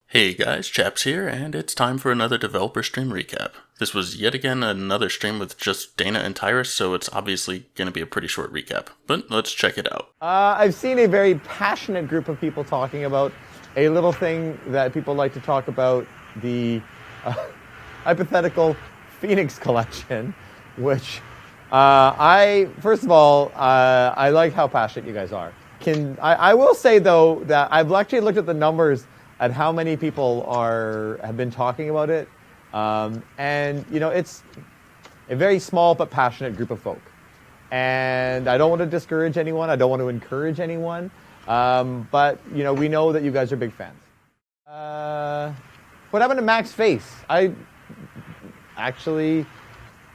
Hey guys, Chaps here, and it's time for another developer stream recap. This was yet again another stream with just Dana and Tyrus, so it's obviously going to be a pretty short recap, but let's check it out. I've seen a very passionate group of people talking about a little thing that people like to talk about, the hypothetical Phoenix collection, which first of all, I like how passionate you guys are. I will say though that I've actually looked at the numbers at how many people have been talking about it, and you know, it's a very small but passionate group of folk. And I don't want to discourage anyone. I don't want to encourage anyone, but you know, we know that you guys are big fans. What happened to Mac's face? I actually,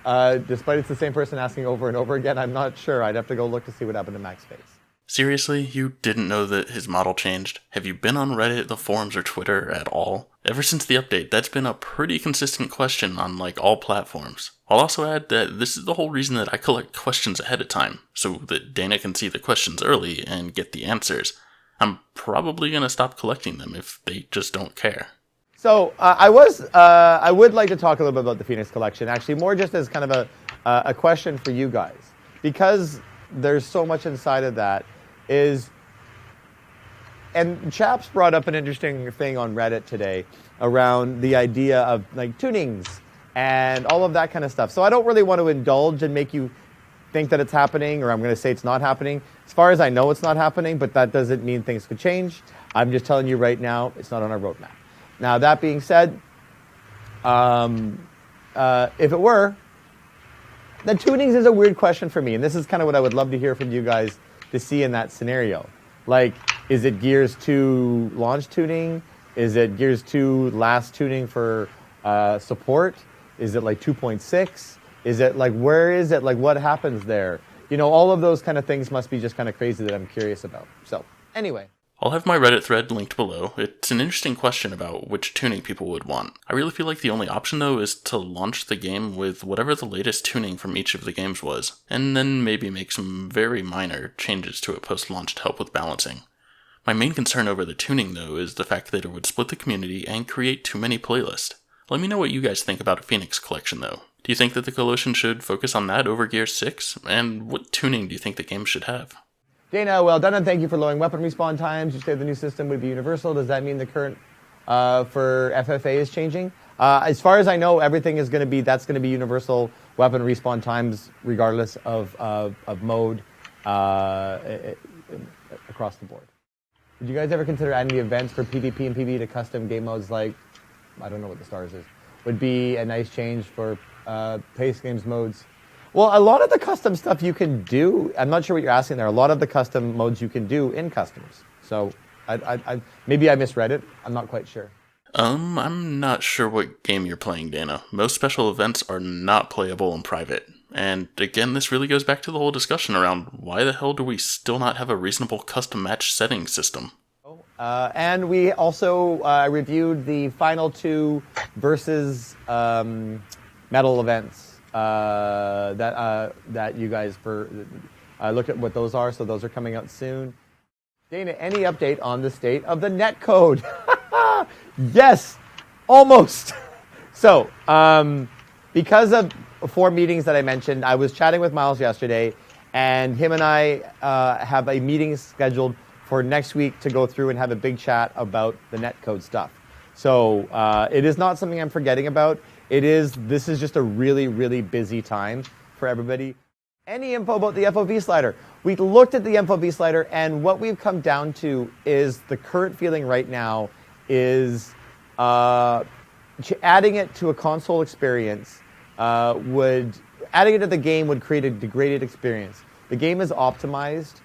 despite it's the same person asking over and over again, I'm not sure. I'd have to go look to see what happened to Mac's face. Seriously, you didn't know that his model changed? Have you been on Reddit, the forums, or Twitter at all? Ever since the update, that's been a pretty consistent question on like all platforms. I'll also add that this is the whole reason that I collect questions ahead of time, so that Dana can see the questions early and get the answers. I'm probably going to stop collecting them if they just don't care. So I would like to talk a little bit about the Phoenix collection, actually more just as kind of a question for you guys, because there's so much inside of that. And Chaps brought up an interesting thing on Reddit today around the idea of like tunings and all of that kind of stuff. So I don't really want to indulge and make you think that it's happening, or I'm going to say it's not happening. As far as I know, it's not happening, but that doesn't mean things could change. I'm just telling you right now, it's not on our roadmap. Now, that being said, if it were, the tunings is a weird question for me, and this is kind of what I would love to hear from you guys to see in that scenario. Like, is it Gears 2 launch tuning? Is it Gears 2 last tuning for support? Is it like 2.6? Is it like, where is it? Like, what happens there? You know, all of those kind of things must be just kind of crazy that I'm curious about. So, anyway. I'll have my Reddit thread linked below. It's an interesting question about which tuning people would want. I really feel like the only option though is to launch the game with whatever the latest tuning from each of the games was, and then maybe make some very minor changes to it post-launch to help with balancing. My main concern over the tuning though is the fact that it would split the community and create too many playlists. Let me know what you guys think about a Phoenix collection though. Do you think that the Coalition should focus on that over Gears 6? And what tuning do you think the game should have? Dana, well done, and thank you for lowering weapon respawn times. You said the new system would be universal. Does that mean the current for FFA is changing? As far as I know, everything is going to be, that's going to be universal weapon respawn times regardless of mode across the board. Did you guys ever consider adding the events for PvP and PvE to custom game modes like, I don't know what the stars is, would be a nice change for pace games modes? Well, a lot of the custom stuff you can do, I'm not sure what you're asking there, a lot of the custom modes you can do in customs. So maybe I misread it. I'm not quite sure. I'm not sure what game you're playing, Dana. Most special events are not playable in private. And again, this really goes back to the whole discussion around why the hell do we still not have a reasonable custom match setting system? And we also reviewed the final two versus medal events. That you guys look at what those are, so those are coming out soon. Dana, any update on the state of the Netcode? Yes, almost. So, because of 4 meetings that I mentioned, I was chatting with Miles yesterday, and him and I have a meeting scheduled for next week to go through and have a big chat about the Netcode stuff. So, it is not something I'm forgetting about. This is just a really, really busy time for everybody. Any info about the FOV slider? We looked at the FOV slider, and what we've come down to is the current feeling right now is adding it to a console experience adding it to the game would create a degraded experience. The game is optimized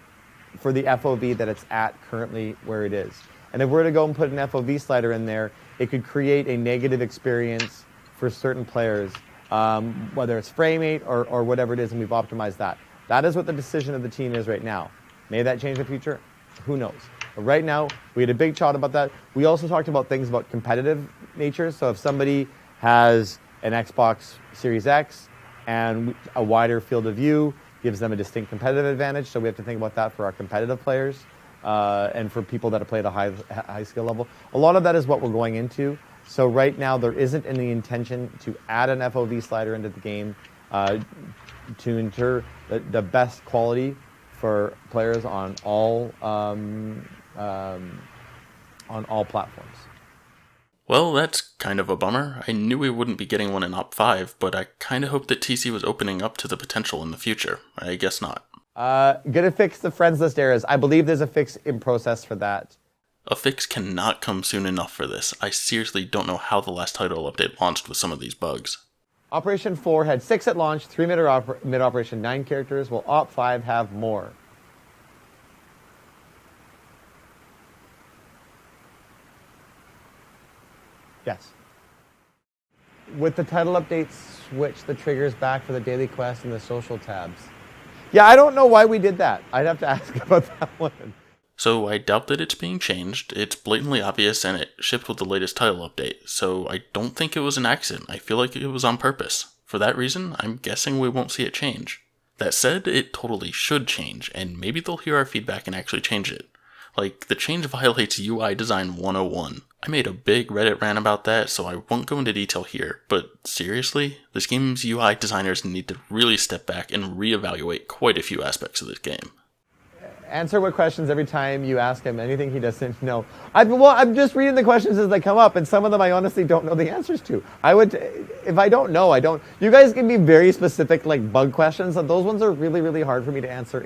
for the FOV that it's at currently where it is. And if we're to go and put an FOV slider in there, it could create a negative experience for certain players, whether it's frame rate or whatever it is, and we've optimized that. That is what the decision of the team is right now. May that change in the future? Who knows? But right now, we had a big chat about that. We also talked about things about competitive nature. So if somebody has an Xbox Series X and a wider field of view, gives them a distinct competitive advantage. So we have to think about that for our competitive players and for people that play at a high skill level. A lot of that is what we're going into. So right now there isn't any intention to add an FOV slider into the game to ensure the best quality for players on all platforms. Well, that's kind of a bummer. I knew we wouldn't be getting one in Op 5, but I kind of hoped that TC was opening up to the potential in the future. I guess not. Gonna fix the friends list errors. I believe there's a fix in process for that. A fix cannot come soon enough for this. I seriously don't know how the last title update launched with some of these bugs. Operation 4 had 6 at launch, 3 mid-operation, 9 characters, while Op 5 have more. Yes. With the title updates, switch the triggers back for the daily quest and the social tabs. Yeah, I don't know why we did that. I'd have to ask about that one. So I doubt that it's being changed. It's blatantly obvious and it shipped with the latest title update, so I don't think it was an accident. I feel like it was on purpose. For that reason, I'm guessing we won't see it change. That said, it totally should change, and maybe they'll hear our feedback and actually change it. Like, the change violates UI Design 101. I made a big Reddit rant about that, so I won't go into detail here, but seriously, this game's UI designers need to really step back and reevaluate quite a few aspects of this game. Answer what questions every time you ask him anything he doesn't know. I'm just reading the questions as they come up, and some of them I honestly don't know the answers to. If I don't know, I don't. You guys give me very specific like bug questions, and those ones are really, really hard for me to answer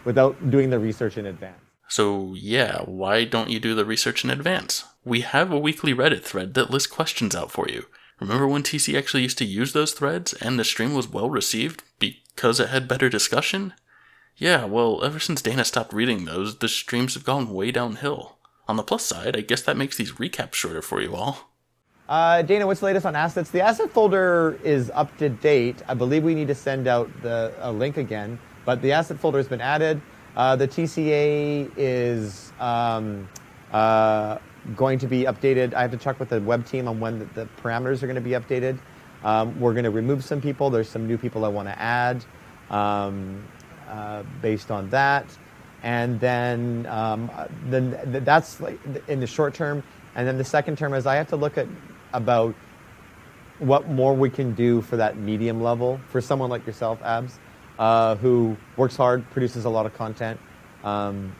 without doing the research in advance. So yeah, why don't you do the research in advance? We have a weekly Reddit thread that lists questions out for you. Remember when TC actually used to use those threads and the stream was well received because it had better discussion? Yeah, well, ever since Dana stopped reading those, the streams have gone way downhill. On the plus side, I guess that makes these recaps shorter for you all. Dana, what's the latest on assets? The asset folder is up to date. I believe we need to send out a link again, but the asset folder has been added. The TCA is going to be updated. I have to check with the web team on when the parameters are going to be updated. We're going to remove some people. There's some new people I want to add based on that. And then that's like in the short term. And then the second term is I have to look at about what more we can do for that medium level for someone like yourself, Abs. Who works hard, produces a lot of content, thoughtful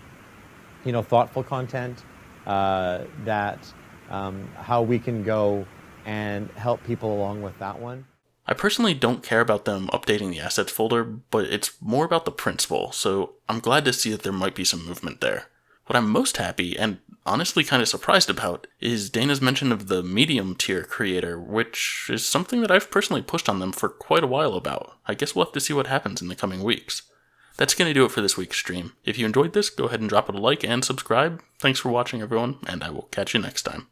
content, how we can go and help people along with that one. I personally don't care about them updating the assets folder, but it's more about the principle, so I'm glad to see that there might be some movement there. What I'm most happy, and honestly kind of surprised about, is Dana's mention of the medium tier creator, which is something that I've personally pushed on them for quite a while about. I guess we'll have to see what happens in the coming weeks. That's going to do it for this week's stream. If you enjoyed this, go ahead and drop it a like and subscribe. Thanks for watching, everyone, and I will catch you next time.